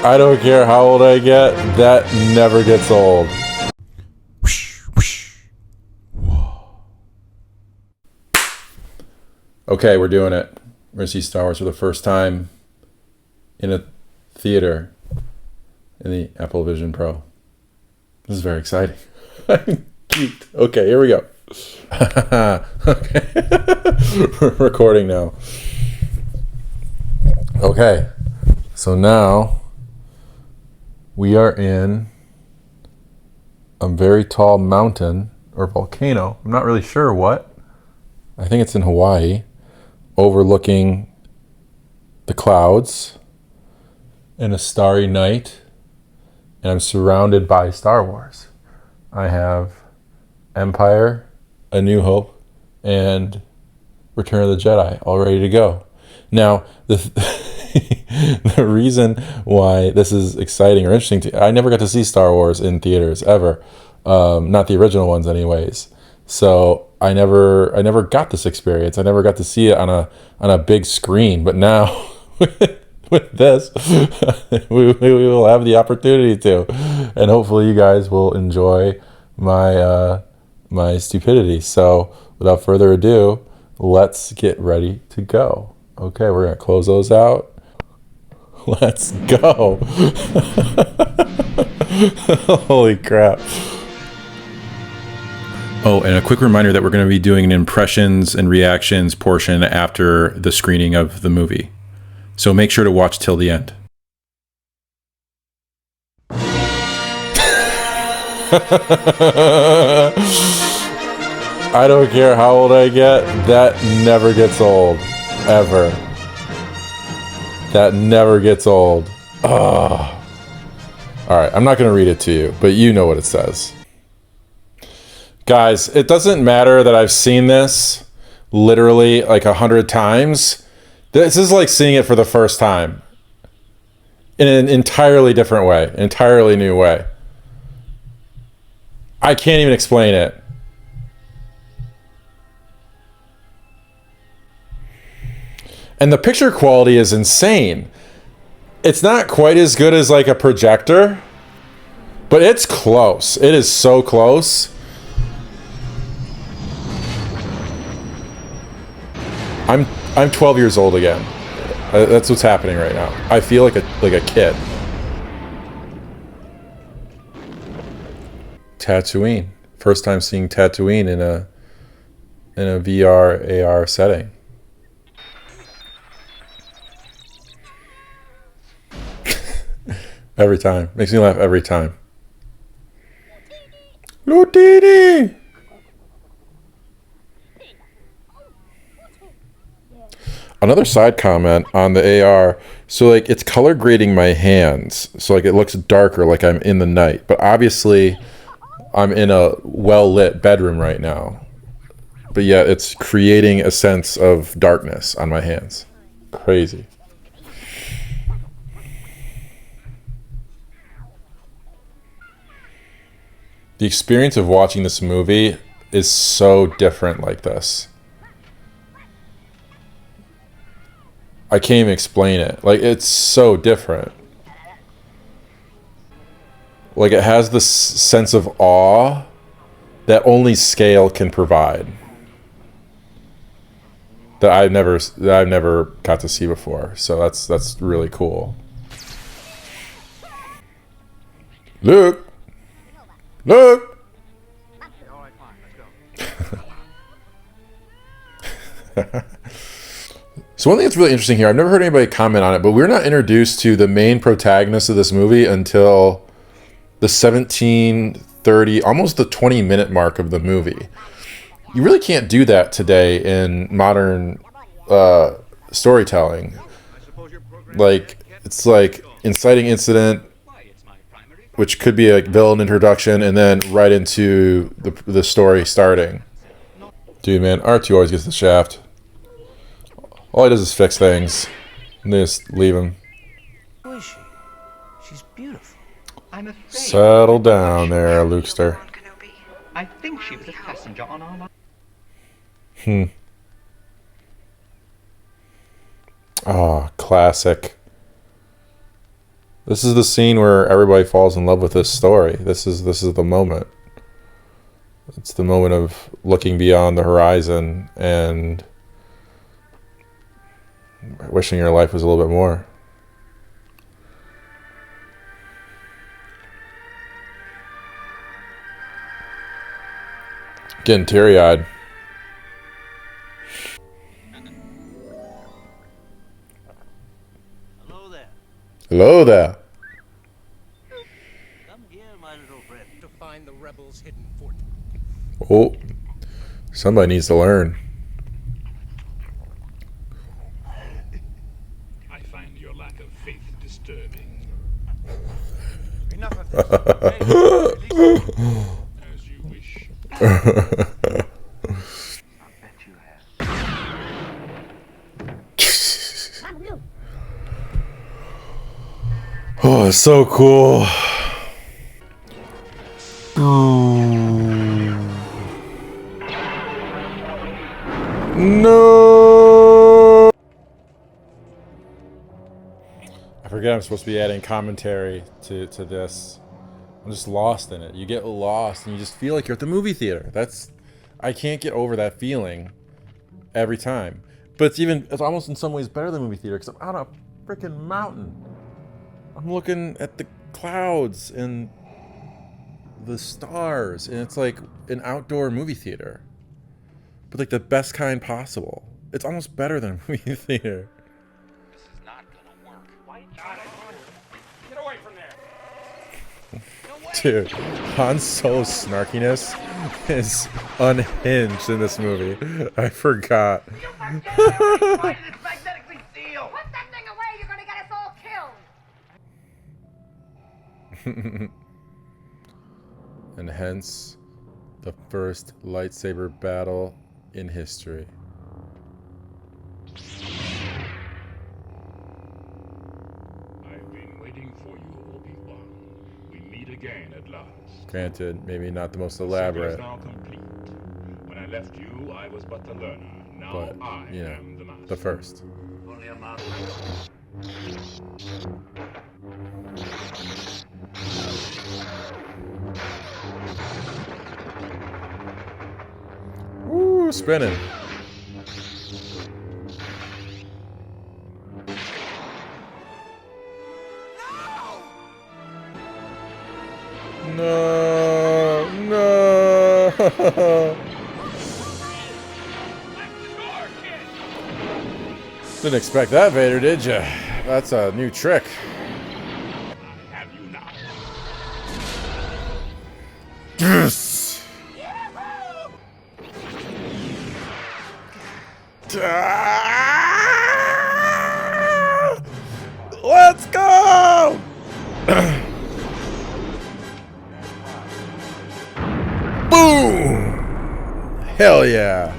I don't care how old I get, that never gets old. Okay, we're doing it. We're gonna see Star Wars for the first time in a theater in the Apple Vision Pro. This is very exciting. I'm geeked. Okay, here we go. Okay. We're recording now. Okay, so now we are in a very tall mountain or volcano. I'm not really sure what. I think it's in Hawaii, overlooking the clouds in a starry night, and I'm surrounded by Star Wars. I have Empire, A New Hope, and Return of the Jedi all ready to go. Now, the reason why this is exciting or interesting I never got to see Star Wars in theaters ever, not the original ones anyways. So I never got this experience. I never got to see it on a big screen. But now with this, we will have the opportunity to, and hopefully you guys will enjoy my my stupidity. So without further ado, let's get ready to go. Okay, we're gonna close those out. Let's go. Holy crap. Oh, and a quick reminder that we're going to be doing an impressions and reactions portion after the screening of the movie. So make sure to watch till the end. I don't care how old I get, that never gets old. Ever. That never gets old. Oh. Alright, I'm not going to read it to you, but you know what it says. Guys, it doesn't matter that I've seen this literally like 100 times. This is like seeing it for the first time in an entirely different way, entirely new way. I can't even explain it. And the picture quality is insane. It's not quite as good as like a projector, but it's close. It is so close. I'm 12 years old again. That's what's happening right now. I feel like a kid. Tatooine. First time seeing Tatooine in a VR AR setting. Every time. Makes me laugh every time. Lutini! Another side comment on the AR, so like it's color grading my hands, so like it looks darker, like I'm in the night, but obviously I'm in a well-lit bedroom right now, but yeah, it's creating a sense of darkness on my hands. Crazy. The experience of watching this movie is so different like this. I can't even explain it. Like, it's so different. Like, it has this sense of awe that only scale can provide. That I've never got to see before. So that's really cool. Luke! Luke! So one thing that's really interesting here, I've never heard anybody comment on it, but we're not introduced to the main protagonist of this movie until the 17:30, almost the 20-minute mark of the movie. You really can't do that today in modern storytelling. Like, it's like inciting incident, which could be a villain introduction, and then right into the story starting. Dude, man, R2 always gets the shaft. All he does is fix things, and they just leave him. Who is she? She's beautiful. I'm afraid. Settle down there, Lukester. I think she was a passenger on our line. Oh, classic. This is the scene where everybody falls in love with this story. This is the moment. It's the moment of looking beyond the horizon and wishing your life was a little bit more. Getting teary-eyed. Hello there. Hello there. Come here, my little friend. To find the rebels' hidden fort. Oh, somebody needs to learn. I find your lack of faith disturbing. Enough of this. As you wish. I bet you have. Oh, it's so cool. No. I forget I'm supposed to be adding commentary to this. I'm just lost in it. You get lost and you just feel like you're at the movie theater. I can't get over that feeling every time. But it's almost in some ways better than movie theater because I'm on a freaking mountain. I'm looking at the clouds and the stars, and it's like an outdoor movie theater, but like the best kind possible. It's almost better than a movie theater. This is not gonna work. Get away from there. Dude, Han Solo's snarkiness is unhinged in this movie. I forgot. Magnetically sealed. Put that thing away, you're gonna get us all killed! And hence, the first lightsaber battle in history. I've been waiting for you, Obi-Wan. We meet again at last. Granted, maybe not the most The elaborate, circle is now complete. When I left you, I was but the learner. Now but, I you know, am the master. the first. Only a mouse. Woo, spinning. No, no. Didn't expect that, Vader, did you? That's a new trick. Have you now? Yes. Ah! Let's go! Boom! Hell yeah!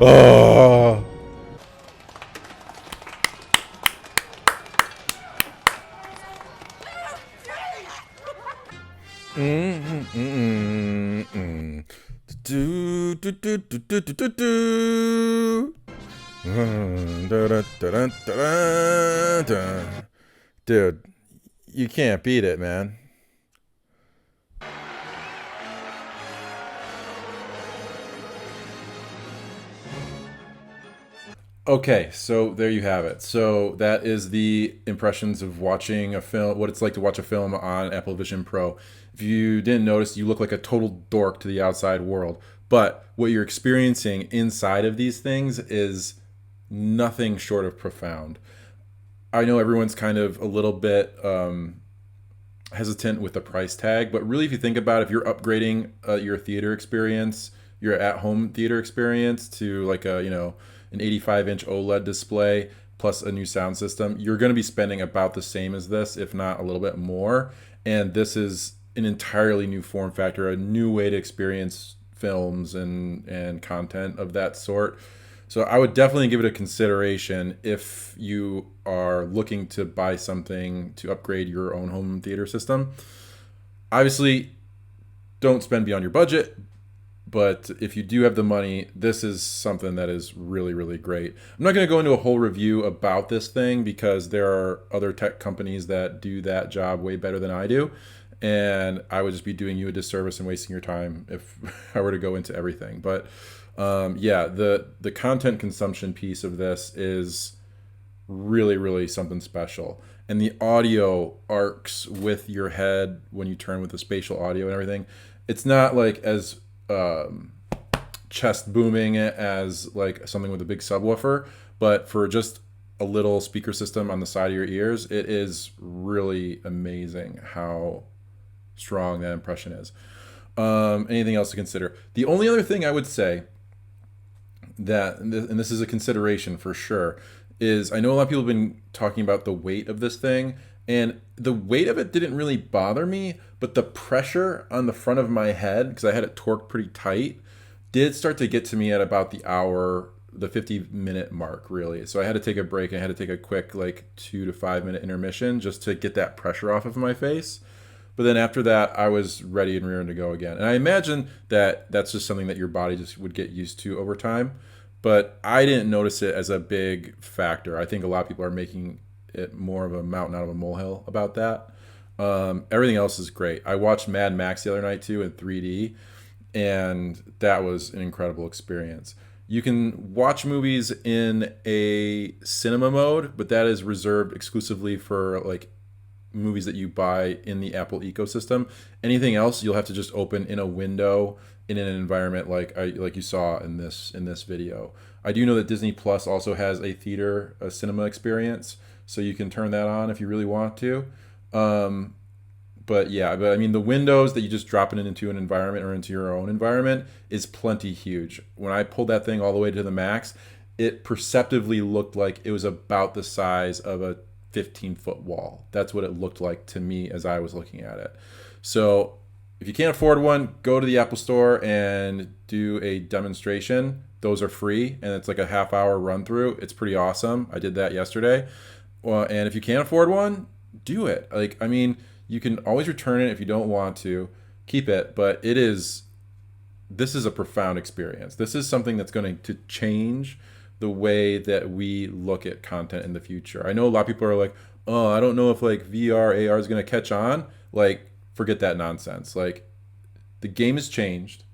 Oh. Do, do, do, do, do, do, do, do. Da, da, da, da, da, da. Dude, you can't beat it, man. Okay, so there you have it. So that is the impressions of watching a film, what it's like to watch a film on Apple Vision Pro. If you didn't notice, you look like a total dork to the outside world. But what you're experiencing inside of these things is nothing short of profound. I know everyone's kind of a little bit hesitant with the price tag, but really, if you think about it, if you're upgrading your theater experience, your at-home theater experience to like a, an 85-inch OLED display plus a new sound system, you're going to be spending about the same as this, if not a little bit more. And this is an entirely new form factor, a new way to experience films and content of that sort. So I would definitely give it a consideration if you are looking to buy something to upgrade your own home theater system. Obviously, don't spend beyond your budget, But if you do have the money, this is something that is really, really great. I'm not going to go into a whole review about this thing because there are other tech companies that do that job way better than I do. And I would just be doing you a disservice and wasting your time if I were to go into everything. But yeah, the content consumption piece of this is really, really something special. And the audio arcs with your head when you turn with the spatial audio and everything, it's not like as chest booming as like something with a big subwoofer, but for just a little speaker system on the side of your ears, it is really amazing how strong that impression is. Anything else to consider? The only other thing I would say that, and this is a consideration for sure, is I know a lot of people have been talking about the weight of this thing, and the weight of it didn't really bother me, but the pressure on the front of my head, because I had it torqued pretty tight, did start to get to me at about the 50-minute mark, really. So I had to take a break, and I had to take a quick, like, 2 to 5 minute intermission just to get that pressure off of my face. But then after that, I was ready and rearing to go again. And I imagine that that's just something that your body just would get used to over time. But I didn't notice it as a big factor. I think a lot of people are making it more of a mountain out of a molehill about that. Everything else is great. I watched Mad Max the other night too in 3D, and that was an incredible experience. You can watch movies in a cinema mode, but that is reserved exclusively for like movies that you buy in the Apple ecosystem. Anything else you'll have to just open in a window in an environment like you saw in this video. I do know that Disney Plus also has a cinema experience, so you can turn that on if you really want to. But I mean, the windows that you just drop it into an environment or into your own environment is plenty huge. When I pulled that thing all the way to the max, it perceptively looked like it was about the size of a 15-foot wall. That's what it looked like to me as I was looking at it. So if you can't afford one, go to the Apple Store and do a demonstration. Those are free, and it's like a half-hour run-through. It's pretty awesome. I did that yesterday. And if you can't afford one, do it. Like, I mean, you can always return it if you don't want to. Keep it, but this is a profound experience. This is something that's going to change the way that we look at content in the future. I know a lot of people are like, oh, I don't know if like VR, AR is going to catch on. Like, forget that nonsense. Like, the game has changed,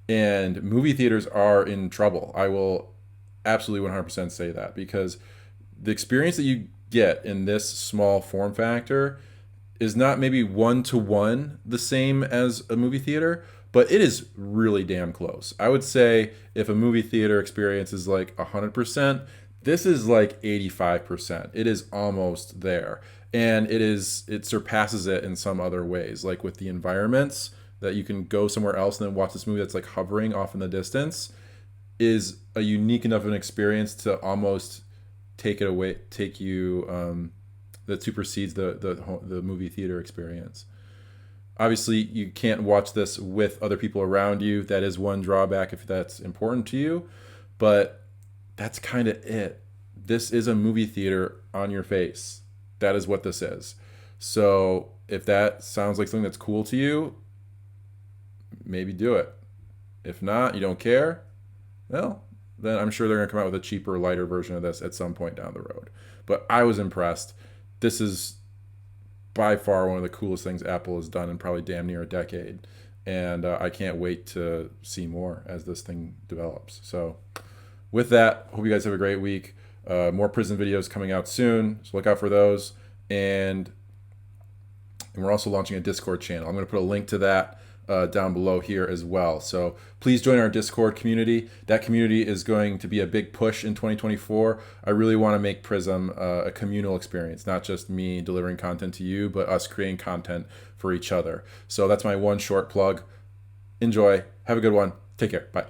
and movie theaters are in trouble. I will absolutely 100% say that, because the experience that you get in this small form factor is not maybe 1-to-1 the same as a movie theater, but it is really damn close. I would say if a movie theater experience is like 100%, this is like 85%. It is almost there. And it surpasses it in some other ways, like with the environments that you can go somewhere else and then watch this movie that's like hovering off in the distance is a unique enough of an experience to almost take you that supersedes the movie theater experience. Obviously, you can't watch this with other people around you. That is one drawback if that's important to you, but that's kind of it. This is a movie theater on your face. That is what this is. So if that sounds like something that's cool to you, maybe do it. If not, you don't care, well, then I'm sure they're going to come out with a cheaper, lighter version of this at some point down the road. But I was impressed. This is by far one of the coolest things Apple has done in probably damn near a decade. And I can't wait to see more as this thing develops. So with that, hope you guys have a great week. More prison videos coming out soon, so look out for those. And we're also launching a Discord channel. I'm going to put a link to that down below here as well. So please join our Discord community. That community is going to be a big push in 2024. I really want to make Prism a communal experience, not just me delivering content to you, but us creating content for each other. So that's my one short plug. Enjoy. Have a good one. Take care. Bye.